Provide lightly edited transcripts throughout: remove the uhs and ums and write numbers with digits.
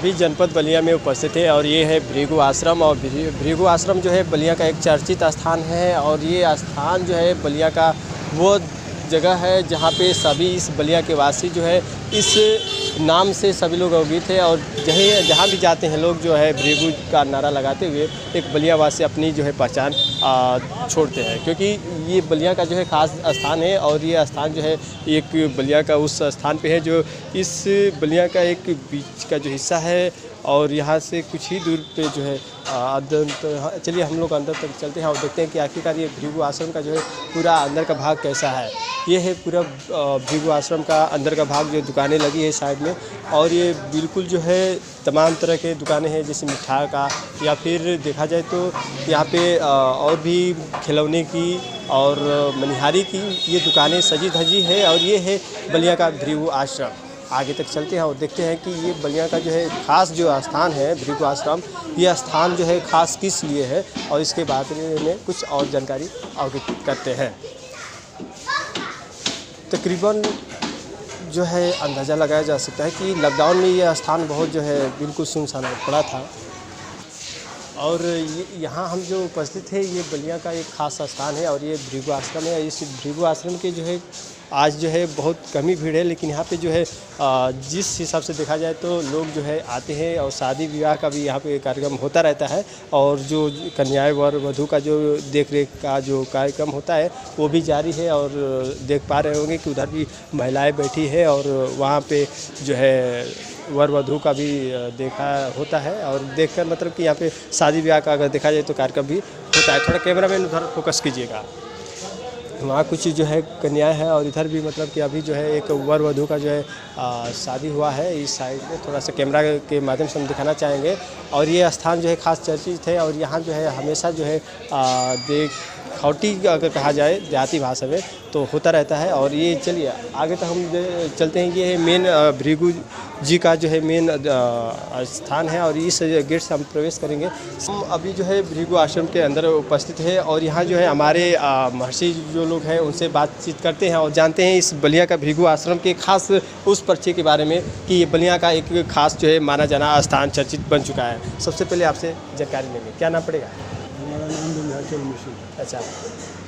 अभी जनपद बलिया में उपस्थित है और ये है भृगु आश्रम। और भृगु आश्रम जो है बलिया का एक चर्चित स्थान है और ये स्थान जो है बलिया का वो जगह है जहाँ पे सभी इस बलिया के वासी जो है इस नाम से सभी लोग अवगत है। और जहाँ भी जाते हैं लोग जो है भृगु का नारा लगाते हुए एक बलिया वासी अपनी जो है पहचान छोड़ते हैं, क्योंकि ये बलिया का जो है ख़ास स्थान है। और ये स्थान जो है एक बलिया का उस स्थान पे है जो इस बलिया का एक बीच का जो हिस्सा है और यहाँ से कुछ ही दूर पे जो है चलिए हम लोग अंदर तक चलते हैं और देखते हैं कि आखिरकार ये भृगु आश्रम का जो है पूरा अंदर का भाग कैसा है। ये है पूरा भृगु आश्रम का अंदर का भाग, जो दुकानें लगी है साइड में। और ये बिल्कुल जो है तमाम तरह के दुकानें हैं, जैसे मिठाई का या फिर देखा जाए तो यहाँ पे और भी खिलौने की और मनिहारी की ये दुकानें सजी धजी है। और ये है बलिया का भृगु आश्रम। आगे तक चलते हैं और देखते हैं कि ये बलिया का जो है ख़ास जो स्थान है भृगु आश्रम, ये स्थान जो है ख़ास किस लिए है और इसके बारे में कुछ और जानकारी अवगत करते हैं। तकरीबन जो है अंदाज़ा लगाया जा सकता है कि लॉकडाउन में ये स्थान बहुत जो है बिल्कुल सुनसान पड़ा था। और यहाँ हम जो उपस्थित है ये बलिया का एक ख़ास स्थान है और ये भृगु आश्रम है। इस भृगु आश्रम के जो है आज जो है बहुत कमी भीड़ है, लेकिन यहाँ पे जो है जिस हिसाब से देखा जाए तो लोग जो है आते हैं और शादी विवाह का भी यहाँ पे कार्यक्रम होता रहता है। और जो कन्याएं वर वधू का जो देख रेख का जो कार्यक्रम होता है वो भी जारी है। और देख पा रहे होंगे कि उधर भी महिलाएं बैठी है और वहाँ पे जो है वर वधू का भी देखा होता है। और देखकर मतलब कि यहाँ पे शादी ब्याह का अगर देखा जाए तो कार्यक्रम भी होता है। थोड़ा कैमरामैन उधर फोकस कीजिएगा। वहाँ कुछ जो है कन्याएं है और इधर भी मतलब कि अभी जो है एक वर वधू का जो है शादी हुआ है। इस साइड में थोड़ा सा कैमरा के माध्यम से हम दिखाना चाहेंगे। और ये स्थान जो है खास चर्चित है और यहाँ जो है हमेशा जो है खौटी अगर कहा जाए देहाती भाषा में तो होता रहता है। और ये चलिए आगे तक हम चलते हैं। ये है मेन भृगु जी का जो है मेन स्थान है और इस गेट से हम प्रवेश करेंगे। हम अभी जो है भृगु आश्रम के अंदर उपस्थित है और यहाँ जो है हमारे महर्षि जो लोग हैं उनसे बातचीत करते हैं और जानते हैं इस बलिया का भृगु आश्रम के खास उस परिचय के बारे में कि ये बलिया का एक खास जो है माना जाना स्थान चर्चित बन चुका है। सबसे पहले आपसे जानकारी लेंगे, क्या नाम पड़ेगा? हमारा नाम विंध्याचल मिश्र। अच्छा,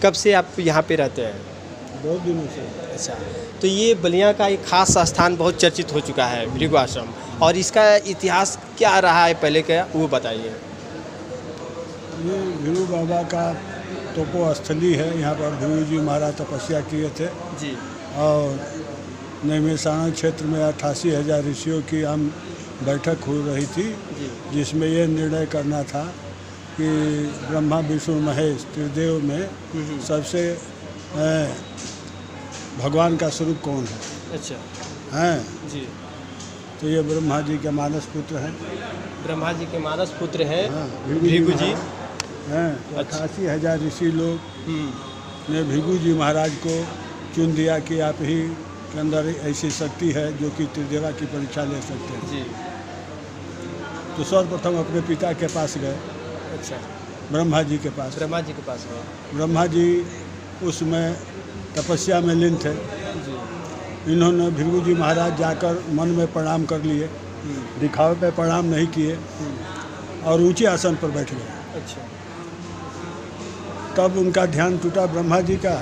कब से आप यहाँ पे रहते हैं? बहुत दिनों से। अच्छा, तो ये बलिया का एक खास स्थान बहुत चर्चित हो चुका है भृगु आश्रम, और इसका इतिहास क्या रहा है पहले का वो बताइए। ये भृगु बाबा का तोपो स्थली है। यहाँ पर भृगु जी महाराज तपस्या किए थे जी। और नैमिषारण्य क्षेत्र में 88,000 ऋषियों की हम बैठक हो रही थी जी। जिसमें ये निर्णय करना था कि ब्रह्मा विष्णु महेश त्रिदेव में सबसे भगवान का स्वरूप कौन है। अच्छा हैं जी। तो ये ब्रह्मा जी के मानस पुत्र हैं। ब्रह्मा जी के मानस पुत्र हैं भृगु भृगु जी हैं। 88,000 ऋषि लोग ने भृगु जी महाराज को चुन दिया कि आप ही के अंदर ऐसी शक्ति है जो कि त्रिदेवा की परीक्षा ले सकते हैं जी। तो सर्वप्रथम अपने पिता के पास गए। अच्छा, ब्रह्मा जी के पास। ब्रह्मा जी के पास है। ब्रह्मा जी उसमें तपस्या में लीन थे। जी। इन्होंने भृगु जी महाराज जाकर मन में प्रणाम कर लिए, दिखावे पे प्रणाम नहीं किए और ऊंचे आसन पर बैठ गए। अच्छा। तब उनका ध्यान टूटा ब्रह्मा जी का।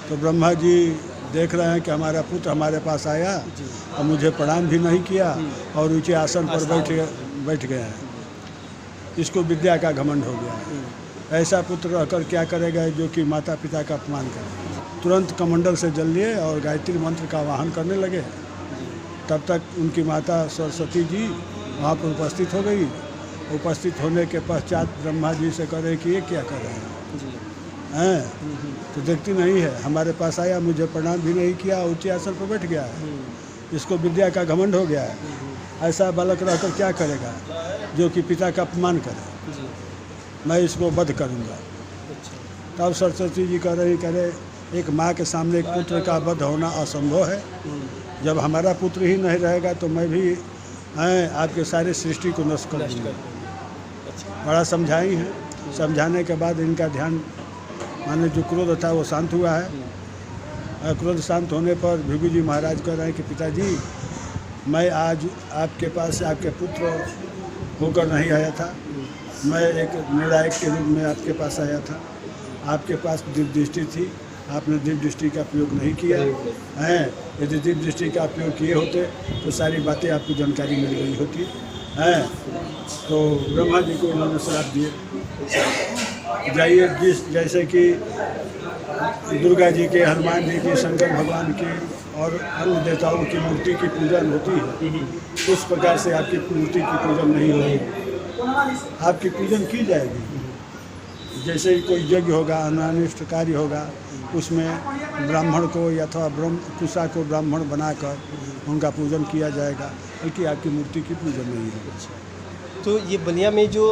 तो ब्रह्मा जी देख रहे हैं कि हमारा पुत्र हमारे पास आया और मुझे प्रणाम भी नहीं किया और ऊंचे आसन पर बैठ गए हैं। इसको विद्या का घमंड हो गया है। ऐसा पुत्र रहकर क्या करेगा जो कि माता पिता का अपमान करे। तुरंत कमंडल से जल लिए और गायत्री मंत्र का आवाहन करने लगे। तब तक उनकी माता सरस्वती जी वहाँ पर उपस्थित हो गई। उपस्थित होने के पश्चात ब्रह्मा जी से करे कि ये क्या कर रहे हैं तो देखती नहीं है, हमारे पास आया, मुझे प्रणाम भी नहीं किया, ऊंचे आसन पर बैठ गया है। इसको विद्या का घमंड हो गया है। ऐसा बालक रहकर क्या करेगा जो कि पिता का अपमान करे। मैं इसको वध करूँगा। तब सरस्वती जी कह रहे एक माँ के सामने एक पुत्र का वध होना असंभव है। जब हमारा पुत्र ही नहीं रहेगा तो मैं भी आपके सारे सृष्टि को नष्ट कर दूँगा। बड़ा समझाई है। समझाने के बाद इनका ध्यान माने जो क्रोध था वो शांत हुआ है। क्रोध शांत होने पर भृगु जी महाराज कह रहे हैं कि पिताजी मैं आज आपके पास आपके पुत्र होकर नहीं आया था, मैं एक निर्णायक के रूप में आपके पास आया था। आपके पास दिव्य दृष्टि थी, आपने दिव्य दृष्टि का प्रयोग नहीं किया है। यदि दिव्य दृष्टि का प्रयोग किए होते तो सारी बातें आपको जानकारी मिल गई होती है। तो ब्रह्मा जी को उन्होंने श्राप दिए, जाइए जैसे कि दुर्गा जी के, हनुमान जी की, शंकर भगवान की और अन्य देवताओं की मूर्ति की पूजन होती है, उस प्रकार से आपकी मूर्ति की पूजन नहीं होगी। आपकी पूजन की जाएगी। जैसे ही कोई यज्ञ होगा, अनिष्ट कार्य होगा, उसमें ब्राह्मण को या अथवा कुशा को ब्राह्मण बनाकर उनका पूजन किया जाएगा, बल्कि आपकी मूर्ति की पूजन नहीं होगी। तो ये बलिया में जो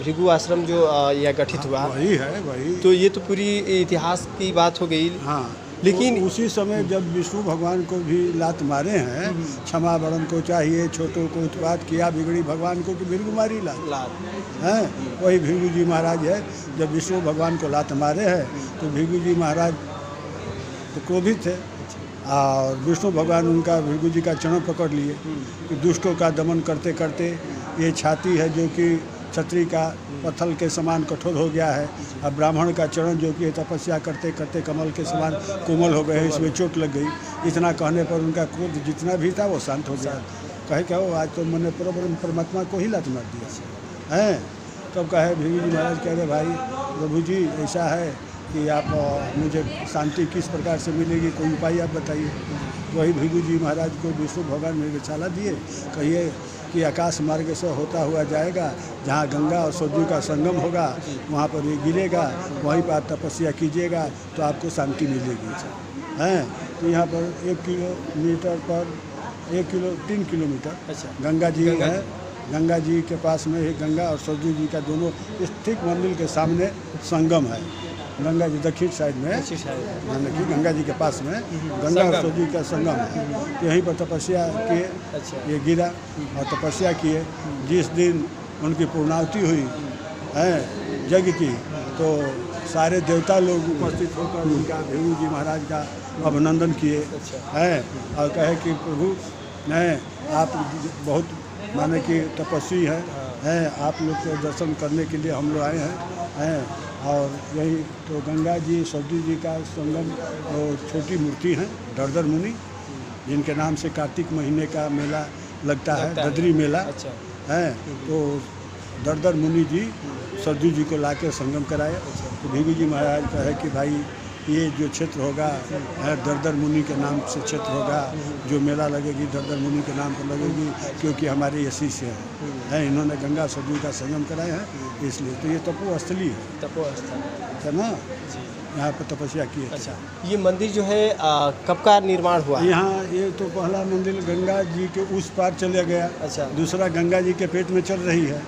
भृगु आश्रम जो यह गठित हुआ, वही है, वही। तो ये तो पूरी इतिहास की बात हो गई। हाँ, लेकिन तो उसी समय जब विष्णु भगवान को भी लात मारे हैं, क्षमा वरण को चाहिए, छोटों को उत्पात किया बिगड़ी भगवान को कि भृगु मारी लात हैं, वही भृगु जी महाराज है। जब विष्णु भगवान को लात मारे हैं तो भृगु जी महाराज तो क्रोधित थे और विष्णु भगवान उनका भृगु जी का चरण पकड़ लिए कि दुष्टों का दमन करते करते ये छाती है जो कि क्षत्रिय का पत्थर के समान कठोर हो गया है, अब ब्राह्मण का चरण जो कि तपस्या करते करते कमल के समान कोमल हो गए, इसमें चोट लग गई। इतना कहने पर उनका क्रोध जितना भी था वो शांत हो गया। कहे क्या हो, आज तो मैंने परमात्मा को ही लात मार दिया है। तब कहे भृगु जी महाराज, कह रहे भाई प्रभु जी ऐसा है कि आप मुझे शांति किस प्रकार से मिलेगी, कोई उपाय आप बताइए। वही भृगु जी महाराज को विष्णु भगवान मृगशाला दिए, कहिए कि आकाश मार्ग से होता हुआ जाएगा, जहाँ गंगा और सरयू का संगम होगा वहाँ पर ये गिरेगा, वहीं पर आप तपस्या कीजिएगा तो आपको शांति मिलेगी। हैं तो यहाँ पर 1 किलोमीटर पर 3 किलोमीटर गंगा जी है। गंगा जी के पास में ही गंगा और सरयू जी का दोनों ठीक मंदिर के सामने संगम है। गंगा जी दक्षिण साइड में, यानी कि गंगा जी के पास में गंगा और सरयू का संगम है। तो यहीं पर तपस्या किए, ये गिरा और तपस्या किए। जिस दिन उनकी पूर्णाहुति हुई है यज्ञ की, तो सारे देवता लोग उपस्थित होकर उनका भृगु जी महाराज का अभिनंदन किए हैं और कहे कि प्रभु नहीं, आप बहुत माने कि तपस्वी हैं, आप लोग के दर्शन करने के लिए हम लोग आए हैं। और यही तो गंगा जी सरयू जी का संगम और छोटी मूर्ति हैं दर्दर मुनि, जिनके नाम से कार्तिक महीने का मेला लगता है, ददरी मेला है। तो दर्दर मुनि जी सरयू जी को लाकर संगम कराए। तो भृगु जी महाराज कहे कि भाई ये जो क्षेत्र होगा दर्दर मुनि के नाम से क्षेत्र होगा, जो मेला लगेगी दर्दर मुनि के नाम पर लगेगी, क्योंकि हमारे ये शिष्य हैं, इन्होंने गंगा सरयू का संगम कराए हैं, इसलिए। तो ये तपोस्थली है, तपोस्थल है ना, यहाँ पर तपस्या की है। अच्छा, ये मंदिर जो है कब का निर्माण हुआ? यहाँ ये तो पहला मंदिर गंगा जी के उस पार चले गया। अच्छा, दूसरा गंगा जी के पेट में चल रही है,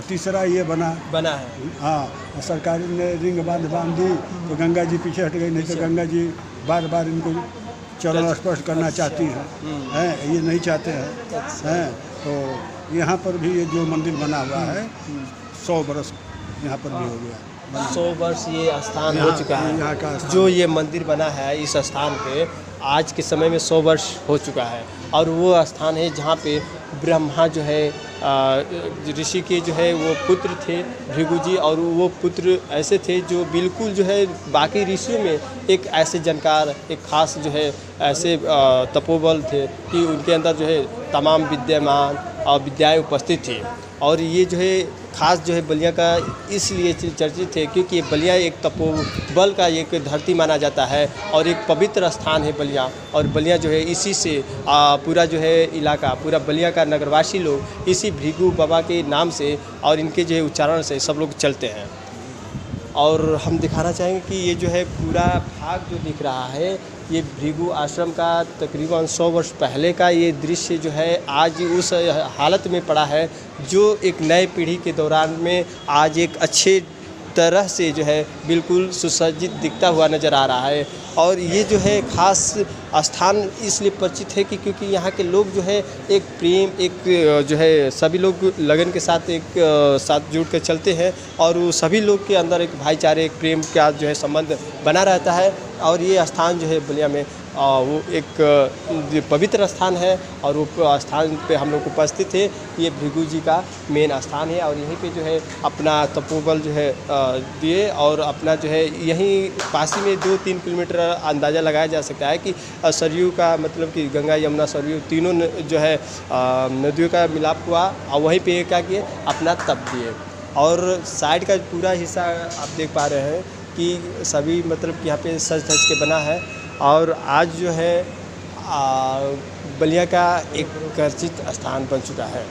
तीसरा ये बना है। हाँ, सरकार ने रिंग बांध दी तो गंगा जी पीछे हट गई, नहीं तो गंगा जी बार बार इनको चरण स्पर्श करना चाहती हैं, ये नहीं चाहते हैं। तो यहाँ पर भी ये जो मंदिर बना हुआ है 100 बरस यहाँ पर भी हो गया, 100 वर्ष ये स्थान हो चुका है। यहाँ का जो ये मंदिर बना है इस स्थान पे आज के समय में 100 वर्ष हो चुका है, और वो स्थान है जहाँ पे ब्रह्मा जो है ऋषि के जो है वो पुत्र थे भृगु जी, और वो पुत्र ऐसे थे जो बिल्कुल जो है बाकी ऋषियों में एक ऐसे जानकार, एक खास जो है ऐसे तपोबल थे कि उनके अंदर जो है तमाम विद्यमान और विद्याएँ उपस्थित थी। और ये जो है खास जो है बलिया का इसलिए चर्चित है क्योंकि बलिया एक तपोबल का एक धरती माना जाता है और एक पवित्र स्थान है बलिया। और बलिया जो है इसी से पूरा जो है इलाका, पूरा बलिया का नगरवासी लोग इसी भृगु बाबा के नाम से और इनके जो है उच्चारण से सब लोग चलते हैं। और हम दिखाना चाहेंगे कि ये जो है पूरा भाग जो दिख रहा है ये भृगु आश्रम का तकरीबन 100 वर्ष पहले का ये दृश्य जो है आज उस हालत में पड़ा है जो एक नए पीढ़ी के दौरान में आज एक अच्छे तरह से जो है बिल्कुल सुसज्जित दिखता हुआ नज़र आ रहा है। और ये जो है ख़ास स्थान इसलिए परिचित है कि क्योंकि यहाँ के लोग जो है एक प्रेम, एक जो है सभी लोग लगन के साथ एक साथ जुड़ कर चलते हैं और वो सभी लोग के अंदर एक भाईचारे, एक प्रेम का जो है संबंध बना रहता है। और ये स्थान जो है बलिया में वो एक जो पवित्र स्थान है और वो स्थान पे हम लोग उपस्थित थे। ये भृगु जी का मेन स्थान है और यहीं पे जो है अपना तपोबल जो है दिए और अपना जो है यहीं पास ही में 2-3 किलोमीटर अंदाज़ा लगाया जा सकता है कि सरयू का मतलब कि गंगा यमुना सरयू तीनों जो है नदियों का मिलाप हुआ और वहीं पे क्या किए अपना तप दिए। और साइड का पूरा हिस्सा आप देख पा रहे हैं कि सभी मतलब कि यहाँ पे सज धज के बना है और आज जो है बलिया का एक चर्चित स्थान बन चुका है।